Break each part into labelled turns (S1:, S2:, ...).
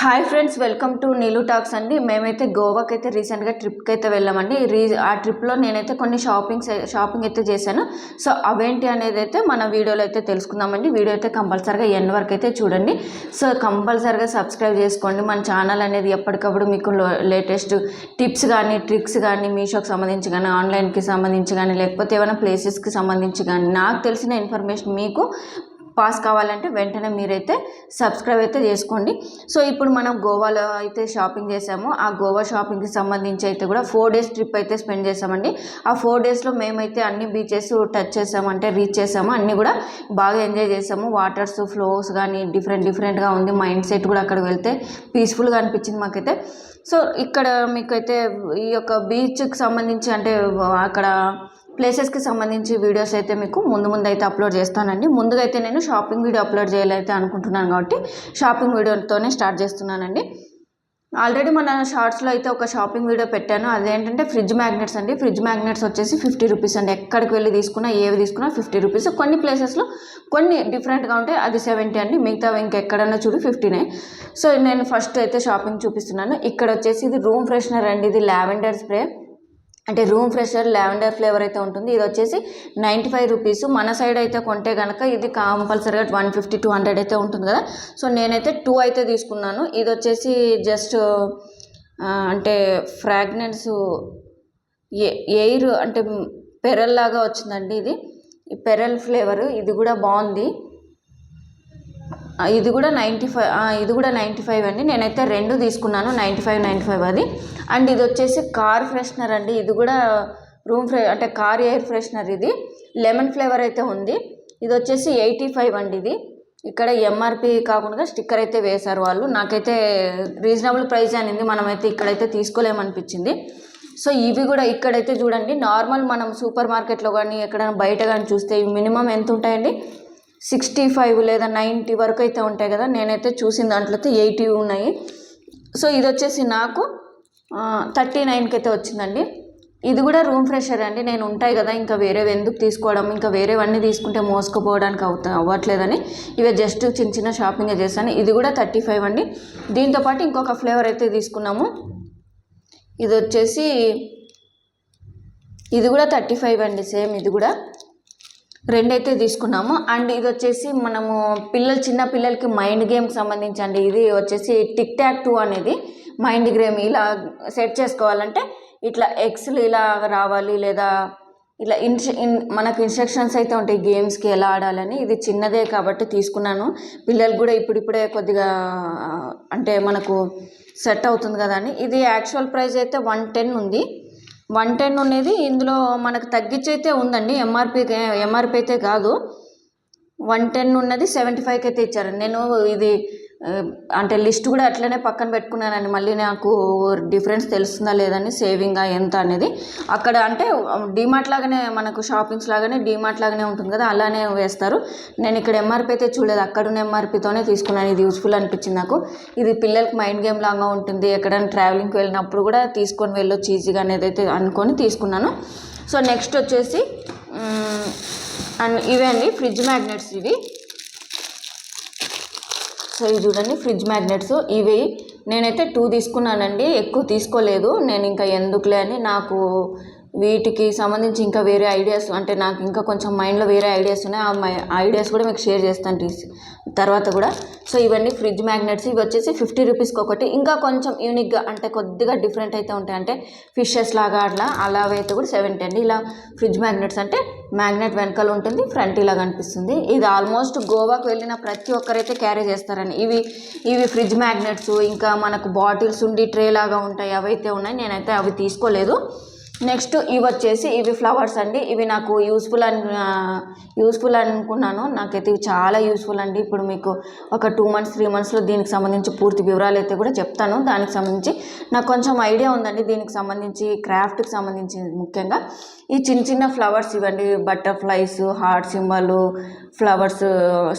S1: Hi friends, welcome to Neelu talks అండి. మేమైతే గోవాకి అయితే రీసెంట్గా ట్రిప్కి అయితే వెళ్ళామండి. ఆ ట్రిప్లో నేనైతే కొన్ని షాపింగ్ అయితే చేశాను. సో అవేంటి అనేది అయితే మన వీడియోలో అయితే తెలుసుకుందామండి. వీడియో అయితే కంపల్సరీగా ఎండ్ వరకు అయితే చూడండి. సో కంపల్సరీగా సబ్స్క్రైబ్ చేసుకోండి. మన ఛానల్ అనేది ఎప్పటికప్పుడు మీకు లేటెస్ట్ టిప్స్ కానీ ట్రిక్స్ కానీ మీషోకి సంబంధించి కానీ ఆన్లైన్కి సంబంధించి కానీ లేకపోతే ఏమైనా ప్లేసెస్కి సంబంధించి కానీ నాకు తెలిసిన ఇన్ఫర్మేషన్ మీకు పాస్ కావాలంటే వెంటనే మీరైతే సబ్స్క్రైబ్ అయితే చేసుకోండి. సో ఇప్పుడు మనం గోవాలో అయితే షాపింగ్ చేసాము. ఆ గోవా షాపింగ్కి సంబంధించి అయితే కూడా 4 days ట్రిప్ అయితే స్పెండ్ చేసామండి. ఆ 4 daysలో మేమైతే అన్ని బీచెస్ టచ్ చేసాము, అంటే రీచ్ చేసాము. అన్నీ కూడా బాగా ఎంజాయ్ చేసాము. వాటర్స్ ఫ్లోస్ కానీ డిఫరెంట్గా ఉంది. మైండ్ సెట్ కూడా అక్కడికి వెళ్తే పీస్ఫుల్గా అనిపించింది మాకైతే. సో ఇక్కడ మీకైతే ఈ యొక్క బీచ్కి సంబంధించి అంటే అక్కడ ప్లేసెస్కి సంబంధించి వీడియోస్ అయితే మీకు ముందు అయితే అప్లోడ్ చేస్తానండి. ముందుగా అయితే నేను షాపింగ్ వీడియో అప్లోడ్ చేయాలైతే అనుకుంటున్నాను కాబట్టి షాపింగ్ వీడియోతోనే స్టార్ట్ చేస్తున్నానండి. ఆల్రెడీ మన షార్ట్స్లో అయితే ఒక షాపింగ్ వీడియో పెట్టాను. అదేంటంటే ఫ్రిడ్జ్ మ్యాగ్నెట్స్ అండి. ఫ్రిడ్జ్ మ్యాగ్నెట్స్ వచ్చేసి 50 రూపీస్ అండి. ఎక్కడికి వెళ్ళి తీసుకున్నా ఏవి తీసుకున్నా 50 రూపీస్. కొన్ని ప్లేసెస్లో కొన్ని డిఫరెంట్గా ఉంటాయి, అది 70 అండి. మిగతా ఇంకెక్కడన్నా చూడు 15. సో నేను ఫస్ట్ అయితే షాపింగ్ చూపిస్తున్నాను. ఇక్కడ వచ్చేసి ఇది రూమ్ ఫ్రెషనర్ అండి. ఇది లావెండర్ స్ప్రే, అంటే రూమ్ ఫ్రెషర్ లావెండర్ ఫ్లేవర్ అయితే ఉంటుంది. ఇది వచ్చేసి 95 రూపీస్. మన సైడ్ అయితే కొంటే కనుక ఇది కంపల్సరీగా 150-200 అయితే ఉంటుంది కదా. సో నేనైతే 2 అయితే తీసుకున్నాను. ఇది వచ్చేసి జస్ట్ అంటే ఫ్రాగ్రెన్స్ ఎయిర్ అంటే పెరల్ లాగా వచ్చిందండి. ఇది పెరల్ ఫ్లేవర్, ఇది కూడా బాగుంది. ఇది కూడా 95 అండి. నేనైతే 2 తీసుకున్నాను, 95 అది. అండ్ ఇది వచ్చేసి కార్ ఫ్రెషనర్ అండి. ఇది కూడా అంటే కార్ ఎయిర్ ఫ్రెషనర్. ఇది లెమన్ ఫ్లేవర్ అయితే ఉంది. ఇది వచ్చేసి 85 అండి. ఇది ఇక్కడ ఎంఆర్పి కాకుండా స్టిక్కర్ అయితే వేశారు వాళ్ళు. నాకైతే రీజనబుల్ ప్రైస్ అనింది. మనమైతే ఇక్కడైతే తీసుకోలేమనిపించింది. సో ఇవి కూడా ఇక్కడైతే చూడండి, నార్మల్ మనం సూపర్ మార్కెట్లో కానీ ఎక్కడైనా బయట కానీ చూస్తే ఇవి మినిమం ఎంత ఉంటాయండి, 65 లేదా 90 వరకు అయితే ఉంటాయి కదా. నేనైతే చూసిన దాంట్లో అయితే 80 ఉన్నాయి. సో ఇది వచ్చేసి నాకు 39కి అయితే వచ్చిందండి. ఇది కూడా రూమ్ ఫ్రెషర్ అండి. నేను ఉంటాయి కదా, ఇంకా వేరేవి ఎందుకు తీసుకోవడం, ఇంకా వేరేవన్నీ తీసుకుంటే మోసుకుపోవడానికి అవ్వట్లేదని ఇవే జస్ట్ చిన్న షాపింగ్ చేశాను. ఇది కూడా 35 అండి. దీంతోపాటు ఇంకొక ఫ్లేవర్ అయితే తీసుకున్నాము. ఇది వచ్చేసి ఇది కూడా 35 అండి. సేమ్ ఇది కూడా 2 అయితే తీసుకున్నాము. అండ్ ఇది వచ్చేసి మనము చిన్న పిల్లలకి మైండ్ గేమ్కి సంబంధించి అండి. ఇది వచ్చేసి టిక్ టాక్ 2 అనేది మైండ్ గేమ్. ఇలా సెట్ చేసుకోవాలంటే ఇట్లా ఎక్స్లు ఇలా రావాలి, లేదా ఇలా మనకు ఇన్స్ట్రక్షన్స్ అయితే ఉంటాయి గేమ్స్కి ఎలా ఆడాలని. ఇది చిన్నదే కాబట్టి తీసుకున్నాను. పిల్లలు కూడా ఇప్పుడిప్పుడే కొద్దిగా అంటే మనకు సెట్ అవుతుంది కదా అని. ఇది యాక్చువల్ ప్రైస్ అయితే 110 ఉంది. 110 అనేది ఇందులో మనకు తగ్గించి అయితే ఉందండి. ఎంఆర్పి అయితే కాదు. 110 ఉన్నది 75కి అయితే ఇచ్చారు. నేను ఇది అంటే లిస్ట్ కూడా అట్లనే పక్కన పెట్టుకున్నానండి. మళ్ళీ నాకు డిఫరెన్స్ తెలుస్తుందా లేదని, సేవింగా ఎంత అనేది. అక్కడ అంటే డీమార్ట్ లాగానే మనకు షాపింగ్స్ లాగానే డీమార్ట్ లాగానే ఉంటుంది కదా, అలానే వేస్తారు. నేను ఇక్కడ ఎంఆర్పి అయితే చూడలేదు, అక్కడున్న ఎంఆర్పితోనే తీసుకున్నాను. ఇది యూస్ఫుల్ అనిపించింది నాకు. ఇది పిల్లలకి మైండ్ గేమ్ లాగా ఉంటుంది. ఎక్కడైనా ట్రావెలింగ్కి వెళ్ళినప్పుడు కూడా తీసుకొని వెళ్ళొచ్చు ఈజీగా అనేది అయితే అనుకొని తీసుకున్నాను. సో నెక్స్ట్ వచ్చేసి అండ్ ఇవే అండి ఫ్రిడ్జ్ మ్యాగ్నెట్స్. ఇవి సో ఇవి చూడండి ఫ్రిడ్జ్ మ్యాగ్నెట్స్. ఇవి నేనైతే 2 తీసుకున్నానండి, ఎక్కువ తీసుకోలేదు. నేను ఇంకా ఎందుకులే అని, నాకు వీటికి సంబంధించి ఇంకా వేరే ఐడియాస్, అంటే నాకు ఇంకా కొంచెం మైండ్లో వేరే ఐడియాస్ ఉన్నాయి. ఆ ఐడియాస్ కూడా మీకు షేర్ చేస్తాను తర్వాత కూడా. సో ఇవన్నీ ఫ్రిడ్జ్ మ్యాగ్నెట్స్. ఇవి వచ్చేసి 50 రూపీస్కి ఒకటి. ఇంకా కొంచెం యూనిక్గా అంటే కొద్దిగా డిఫరెంట్ అయితే ఉంటాయి, అంటే ఫిషెస్ లాగా అలా అయితే కూడా 70 అండి. ఇలా ఫ్రిడ్జ్ మ్యాగ్నెట్స్ అంటే మ్యాగ్నెట్ వెనకాల ఉంటుంది, ఫ్రంట్ ఇలా కనిపిస్తుంది. ఇది ఆల్మోస్ట్ గోవాకు వెళ్ళిన ప్రతి ఒక్కరైతే క్యారీ చేస్తారని. ఇవి ఫ్రిడ్జ్ మ్యాగ్నెట్స్. ఇంకా మనకు బాటిల్స్ ఉండి ట్రే లాగా ఉంటాయి, అవైతే ఉన్నాయి. నేనైతే అవి తీసుకోలేదు. నెక్స్ట్ ఇవి వచ్చేసి ఇవి ఫ్లవర్స్ అండి. ఇవి నాకు యూస్ఫుల్ అనుకున్నాను. నాకైతే ఇవి చాలా యూస్ఫుల్ అండి. ఇప్పుడు మీకు ఒక 2 months 3 monthsలో దీనికి సంబంధించి పూర్తి వివరాలు అయితే కూడా చెప్తాను. దానికి సంబంధించి నాకు కొంచెం ఐడియా ఉందండి, దీనికి సంబంధించి క్రాఫ్ట్కి సంబంధించి. ముఖ్యంగా ఈ చిన్న ఫ్లవర్స్ ఇవ్వండి, butterflies, heart symbol, flowers,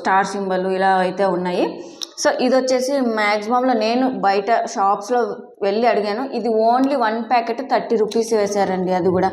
S1: star symbol ఇలా అయితే ఉన్నాయి. సో ఇది వచ్చేసి మ్యాక్సిమంలో నేను బయట షాప్స్లో వెళ్ళి అడిగాను. ఇది ఓన్లీ 1 ప్యాకెట్ 30 రూపీస్ వేశారండి. అది కూడా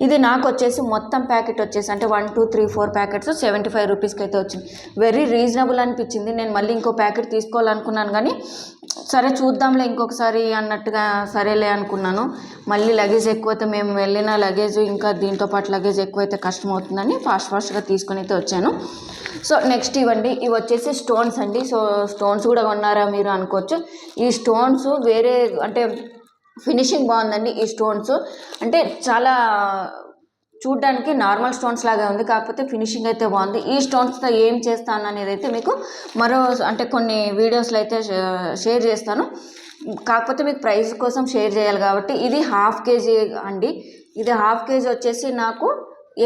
S1: ఇది నాకు వచ్చేసి మొత్తం ప్యాకెట్ వచ్చేసి అంటే 1 2 3 4 ప్యాకెట్స్ 75 రూపీస్కి అయితే వచ్చింది. వెరీ రీజనబుల్ అనిపించింది. నేను మళ్ళీ ఇంకో ప్యాకెట్ తీసుకోవాలనుకున్నాను కానీ సరే చూద్దాంలే ఇంకొకసారి అన్నట్టుగా సరేలే అనుకున్నాను. మళ్ళీ లగేజ్ ఎక్కువైతే మేము వెళ్ళిన లగేజ్ ఇంకా దీంతో పాటు లగేజ్ ఎక్కువైతే కష్టం అవుతుందని ఫాస్ట్గా తీసుకొని అయితే వచ్చాను. సో నెక్స్ట్ ఇవ్వండి, ఇవి వచ్చేసి స్టోన్స్ అండి. సో స్టోన్స్ కూడా కొన్నారా మీరు అనుకోవచ్చు. ఈ స్టోన్స్ వేరే అంటే ఫినిషింగ్ బాగుందండి. ఈ స్టోన్స్ అంటే చాలా చూడ్డానికి నార్మల్ స్టోన్స్ లాగా ఉంది, కాకపోతే ఫినిషింగ్ అయితే బాగుంది. ఈ స్టోన్స్తో ఏం చేస్తాను అనేది అయితే మీకు అంటే కొన్ని వీడియోస్లో అయితే షేర్ చేస్తాను. కాకపోతే మీకు ప్రైస్ కోసం షేర్ చేయాలి కాబట్టి ఇది 1/2 kg అండి. ఇది 1/2 kg వచ్చేసి నాకు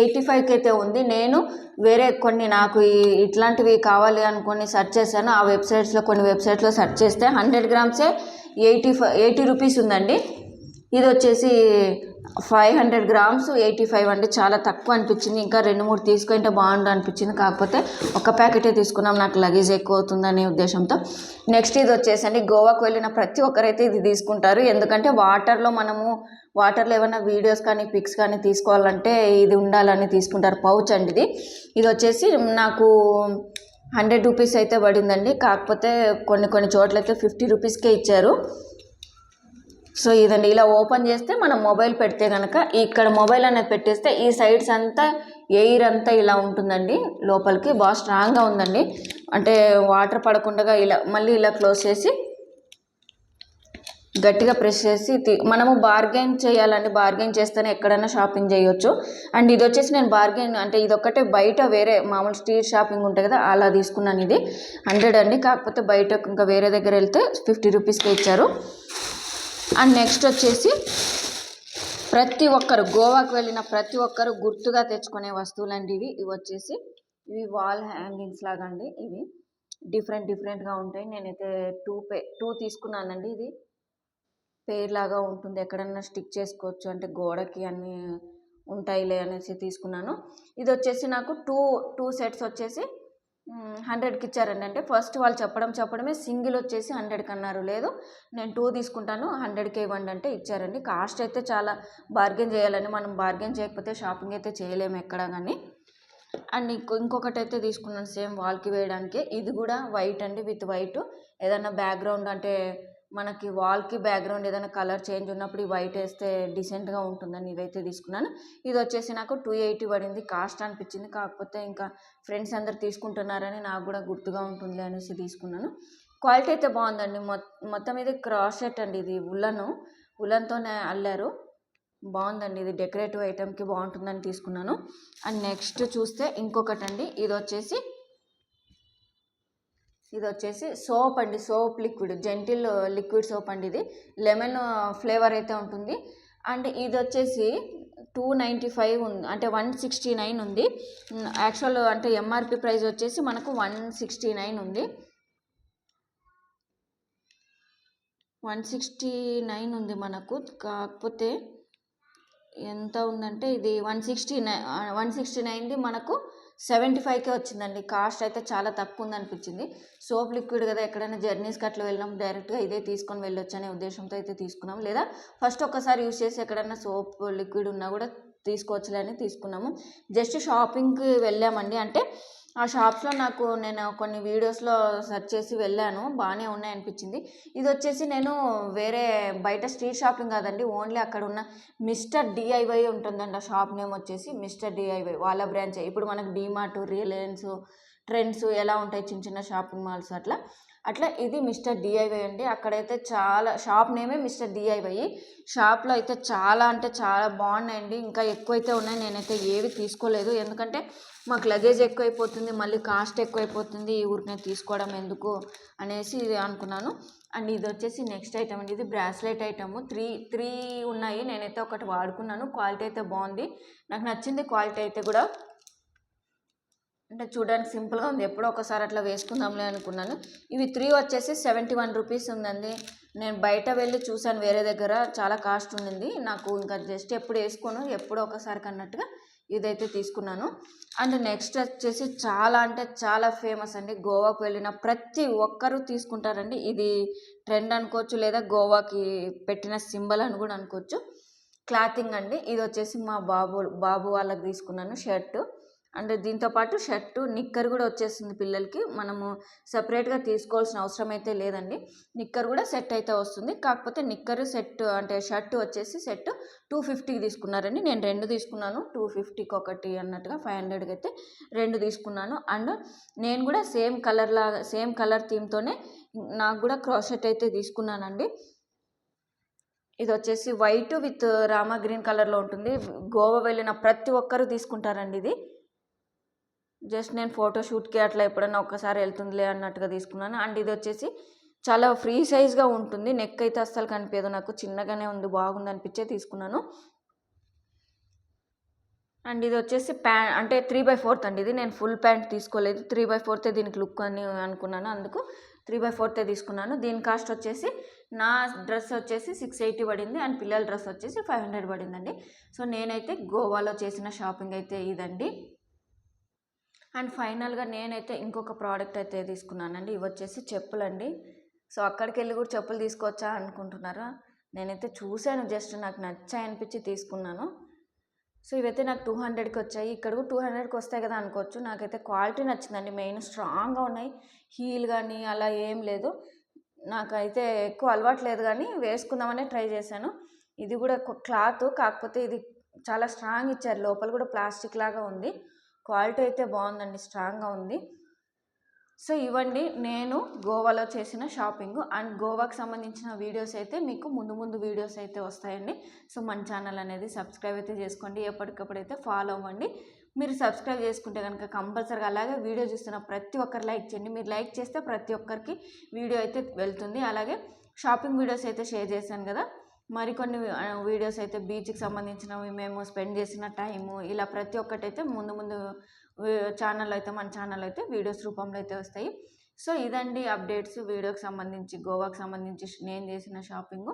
S1: 85కి అయితే ఉంది. నేను వేరే కొన్ని నాకు ఇట్లాంటివి కావాలి అనుకొని సెర్చ్ చేశాను. ఆ వెబ్సైట్స్లో కొన్ని వెబ్సైట్లో సెర్చ్ చేస్తే 100 grams 80 రూపీస్ ఉందండి. ఇది వచ్చేసి 500 grams 85 అండి. చాలా తక్కువ అనిపించింది. ఇంకా 2-3 తీసుకుంటే బాగుండు అనిపించింది. కాకపోతే ఒక ప్యాకెటే తీసుకున్నాం, నాకు లగేజ్ ఎక్కువ అవుతుందనే ఉద్దేశంతో. నెక్స్ట్ ఇది వచ్చేసండి, గోవాకు వెళ్ళిన ప్రతి ఒక్కరైతే ఇది తీసుకుంటారు. ఎందుకంటే వాటర్లో ఏమైనా వీడియోస్ కానీ పిక్స్ కానీ తీసుకోవాలంటే ఇది ఉండాలని తీసుకుంటారు. పౌచ్ అండి ఇది. ఇది వచ్చేసి నాకు 100 రూపీస్ అయితే పడిందండి. కాకపోతే కొన్ని చోట్లయితే 50 రూపీస్కే ఇచ్చారు. సో ఇదండి, ఇలా ఓపెన్ చేస్తే మనం మొబైల్ పెడితే కనుక ఇక్కడ మొబైల్ అనేది పెట్టేస్తే ఈ సైడ్స్ అంతా ఎయిర్ అంతా ఇలా ఉంటుందండి. లోపలికి బాగా స్ట్రాంగ్గా ఉందండి. అంటే వాటర్ పడకుండా మళ్ళీ ఇలా క్లోజ్ చేసి గట్టిగా ప్రెస్ చేసి మనము బార్గెన్ చేయాలండి. బార్గెన్ చేస్తేనే ఎక్కడైనా షాపింగ్ చేయొచ్చు. అండ్ ఇది వచ్చేసి నేను బార్గెన్ అంటే ఇదొక్కటే బయట వేరే మామూలు స్ట్రీట్ షాపింగ్ ఉంటాయి కదా, అలా తీసుకున్నాను. ఇది 100 అండి. కాకపోతే బయట ఇంకా వేరే దగ్గర వెళ్తే 50 రూపీస్కే ఇచ్చారు. అండ్ నెక్స్ట్ వచ్చేసి ప్రతి ఒక్కరు గోవాకు వెళ్ళిన ప్రతి ఒక్కరు గుర్తుగా తెచ్చుకునే వస్తువులండి ఇవి వచ్చేసి ఇవి వాల్ హ్యాంగింగ్స్ లాగా అండి. ఇవి డిఫరెంట్గా ఉంటాయి. నేనైతే 2 తీసుకున్నానండి. ఇది పేర్ లాగా ఉంటుంది, ఎక్కడన్నా స్టిక్ చేసుకోవచ్చు, అంటే గోడకి అన్నీ ఉంటాయిలే అనేసి తీసుకున్నాను. ఇది వచ్చేసి నాకు టూ సెట్స్ వచ్చేసి 100కి ఇచ్చారండి. అంటే ఫస్ట్ వాళ్ళు చెప్పడమే సింగిల్ వచ్చేసి 100కి అన్నారు. లేదు నేను 2 తీసుకుంటాను 100కే ఇవ్వండి అంటే ఇచ్చారండి. కాస్ట్ అయితే చాలా బార్గెన్ చేయాలని, మనం బార్గెన్ చేయకపోతే షాపింగ్ అయితే చేయలేము ఎక్కడ కానీ. అండ్ ఇంకొకటి అయితే తీసుకున్నాను సేమ్ వాల్కి వేయడానికి. ఇది కూడా వైట్ అండి, విత్ వైట్. ఏదైనా బ్యాక్గ్రౌండ్ అంటే మనకి వాల్కి బ్యాక్గ్రౌండ్ ఏదైనా కలర్ చేంజ్ ఉన్నప్పుడు ఈ వైట్ వేస్తే డీసెంట్గా ఉంటుందని ఇదైతే తీసుకున్నాను. ఇది వచ్చేసి నాకు 280 పడింది. కాస్ట్ అనిపించింది, కాకపోతే ఇంకా ఫ్రెండ్స్ అందరు తీసుకుంటున్నారని నాకు కూడా గుర్తుగా ఉంటుంది అనేసి తీసుకున్నాను. క్వాలిటీ అయితే బాగుందండి. మొత్తం ఇది క్రాస్ సెట్ అండి. ఇది ఉలన్తోనే అల్లారు. బాగుందండి. ఇది డెకరేటివ్ ఐటెంకి బాగుంటుందని తీసుకున్నాను. అండ్ నెక్స్ట్ చూస్తే ఇంకొకటి అండి, ఇది వచ్చేసి సోప్ అండి. Soap liquid, gentle liquid soap అండి. ఇది లెమన్ ఫ్లేవర్ అయితే ఉంటుంది. అండ్ ఇది వచ్చేసి 295 ఉంది, అంటే 169 ఉంది. యాక్చువల్ అంటే ఎంఆర్పి ప్రైస్ వచ్చేసి మనకు 169 ఉంది. 169 ఉంది మనకు. కాకపోతే ఎంత ఉందంటే ఇది 169ది మనకు 75కే వచ్చిందండి. కాస్ట్ అయితే చాలా తక్కువ ఉంది అనిపించింది. సోప్ లిక్విడ్ కదా, ఎక్కడైనా జర్నీస్కి అట్లా వెళ్ళినాం డైరెక్ట్గా ఇదే తీసుకొని వెళ్ళొచ్చు అనే ఉద్దేశంతో అయితే తీసుకున్నాం. లేదా ఫస్ట్ ఒక్కసారి యూజ్ చేసి ఎక్కడైనా సోప్ లిక్విడ్ ఉన్నా కూడా తీసుకోవచ్చులే అని తీసుకున్నాము. జస్ట్ షాపింగ్కి వెళ్ళామండి. అంటే ఆ షాప్స్లో నేను కొన్ని వీడియోస్లో సెర్చ్ చేసి వెళ్ళాను, బాగానే ఉన్నాయి అనిపించింది. ఇది వచ్చేసి నేను వేరే బయట స్ట్రీట్ షాపింగ్ కాదండి, ఓన్లీ అక్కడ ఉన్న మిస్టర్ డిఐవై ఉంటుందండి. ఆ షాప్ నేమ్ వచ్చేసి మిస్టర్ డిఐవై, వాళ్ళ బ్రాంచ్. ఇప్పుడు మనకు డీమార్ట్, రిలయన్స్, ట్రెండ్స్ ఎలా ఉంటాయి చిన్న షాపింగ్ మాల్స్ అట్లా ఇది మిస్టర్ డిఐవై అండి. అక్కడైతే చాలా, షాప్ నేమే మిస్టర్ డిఐవై. షాప్లో అయితే చాలా అంటే చాలా బాగున్నాయండి. ఇంకా ఎక్కువైతే ఉన్నాయి. నేనైతే ఏవి తీసుకోలేదు, ఎందుకంటే మాకు లగేజ్ ఎక్కువైపోతుంది, మళ్ళీ కాస్ట్ ఎక్కువైపోతుంది, ఈ ఊరికి నేను తీసుకోవడం ఎందుకు అనేసి అనుకున్నాను. అండ్ ఇది వచ్చేసి నెక్స్ట్ ఐటమ్ అండి. ఇది బ్రాస్లెట్ ఐటమ్. త్రీ ఉన్నాయి. నేనైతే ఒకటి వాడుకున్నాను. క్వాలిటీ అయితే బాగుంది, నాకు నచ్చింది క్వాలిటీ అయితే కూడా. అంటే చూడడానికి సింపుల్గా ఉంది, ఎప్పుడో ఒకసారి అట్లా వేసుకుందాంలే అనుకున్నాను. ఇవి 3 వచ్చేసి 71 రూపీస్ ఉందండి. నేను బయట వెళ్ళి చూసాను వేరే దగ్గర, చాలా కాస్ట్ ఉండింది. నాకు ఇంకా జస్ట్ ఎప్పుడు వేసుకోను, ఎప్పుడో ఒకసారి అన్నట్టుగా ఇదైతే తీసుకున్నాను. అండ్ నెక్స్ట్ వచ్చేసి చాలా అంటే చాలా ఫేమస్ అండి. గోవాకు వెళ్ళిన ప్రతి ఒక్కరూ తీసుకుంటారండి. ఇది ట్రెండ్ అనుకోవచ్చు, లేదా గోవాకి పెట్టిన సింబల్ అని కూడా అనుకోవచ్చు. క్లాతింగ్ అండి. ఇది వచ్చేసి మా బాబు వాళ్ళకి తీసుకున్నాను షర్టు. అండ్ దీంతో పాటు షర్టు నిక్కర్ కూడా వచ్చేస్తుంది పిల్లలకి. మనము సపరేట్గా తీసుకోవాల్సిన అవసరం అయితే లేదండి. నిక్కర్ కూడా సెట్ అయితే వస్తుంది. కాకపోతే నిక్కర్ సెట్ అంటే షర్ట్ వచ్చేసి సెట్ 250కి తీసుకున్నారండి. నేను 2 తీసుకున్నాను. 250కి ఒకటి అన్నట్టుగా 500కి అయితే 2 తీసుకున్నాను. అండ్ నేను కూడా సేమ్ కలర్ థీమ్తోనే నాకు కూడా క్రాషెట్ అయితే తీసుకున్నానండి. ఇది వచ్చేసి వైట్ విత్ రామా గ్రీన్ కలర్లో ఉంటుంది. గోవా వెళ్ళిన ప్రతి ఒక్కరు తీసుకుంటారండి ఇది. జస్ట్ నేను ఫోటోషూట్కి అట్లా ఎప్పుడన్నా ఒక్కసారి వెళ్తుందిలే అన్నట్టుగా తీసుకున్నాను. అండ్ ఇది వచ్చేసి చాలా ఫ్రీ సైజ్గా ఉంటుంది. నెక్ అయితే అస్సలు కనిపించదు, నాకు చిన్నగానే ఉంది, బాగుంది అనిపించే తీసుకున్నాను. అండ్ ఇది వచ్చేసి అంటే 3/4 అండి. ఇది నేను ఫుల్ ప్యాంట్ తీసుకోలేదు, 3/4 దీనికి లుక్ అని అనుకున్నాను, అందుకు 3/4 తీసుకున్నాను. దీని కాస్ట్ వచ్చేసి నా డ్రెస్ వచ్చేసి 680 పడింది అండ్ పిల్లల డ్రెస్ వచ్చేసి 500 పడిందండి. సో నేనైతే గోవాలో చేసిన షాపింగ్ అయితే ఇదండి. అండ్ ఫైనల్గా నేనైతే ఇంకొక ప్రోడక్ట్ అయితే తీసుకున్నానండి. ఇవి వచ్చేసి చెప్పులండి. సో అక్కడికి వెళ్ళి కూడా చెప్పులు తీసుకోవచ్చా అనుకుంటున్నారా? నేనైతే చూశాను, జస్ట్ నాకు నచ్చాయి అనిపించి తీసుకున్నాను. సో ఇవైతే నాకు 200కి వచ్చాయి. ఇక్కడ కూడా 200కి వస్తాయి కదా అనుకోవచ్చు. నాకైతే క్వాలిటీ నచ్చిందండి. మెయిన్ స్ట్రాంగ్గా ఉన్నాయి, హీల్ కానీ అలా ఏం లేదు. నాకైతే ఎక్కువ అలవాటు లేదు కానీ వేసుకుందామనే ట్రై చేశాను. ఇది కూడా క్లాత్, కాకపోతే ఇది చాలా స్ట్రాంగ్ ఇచ్చారు, లోపల కూడా ప్లాస్టిక్ లాగా ఉంది. క్వాలిటీ అయితే బాగుందండి, స్ట్రాంగ్గా ఉంది. సో ఇవ్వండి నేను గోవాలో చేసిన షాపింగ్. అండ్ గోవాకి సంబంధించిన వీడియోస్ అయితే మీకు ముందు వీడియోస్ అయితే వస్తాయండి. సో మన ఛానల్ అనేది సబ్స్క్రైబ్ అయితే చేసుకోండి, ఎప్పటికప్పుడు అయితే ఫాలో అవ్వండి. మీరు సబ్స్క్రైబ్ చేసుకుంటే కనుక కంపల్సరీగా, అలాగే వీడియో చూస్తున్న ప్రతి ఒక్కరు లైక్ చేయండి. మీరు లైక్ చేస్తే ప్రతి ఒక్కరికి వీడియో అయితే వెళ్తుంది. అలాగే షాపింగ్ వీడియోస్ అయితే షేర్ చేశాను కదా, మరికొన్ని వీడియోస్ అయితే బీచ్కి సంబంధించినవి, మేము స్పెండ్ చేసిన టైము, ఇలా ప్రతి ఒక్కటైతే ముందు ఛానల్ అయితే మన ఛానల్ అయితే వీడియోస్ రూపంలో అయితే వస్తాయి. సో ఇదండి అప్డేట్స్ వీడియోకి సంబంధించి, గోవాకి సంబంధించి నేను చేసిన షాపింగు.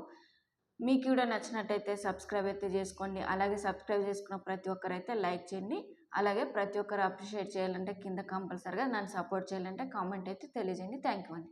S1: మీకు కూడా నచ్చినట్టయితే సబ్స్క్రైబ్ అయితే చేసుకోండి. అలాగే సబ్స్క్రైబ్ చేసుకున్న ప్రతి ఒక్కరైతే లైక్ చేయండి. అలాగే ప్రతి ఒక్కరు అప్రిషియేట్ చేయాలంటే కింద కంపల్సరీగా నన్ను సపోర్ట్ చేయాలంటే కామెంట్ అయితే తెలియజేయండి. థ్యాంక్ యూ అండి.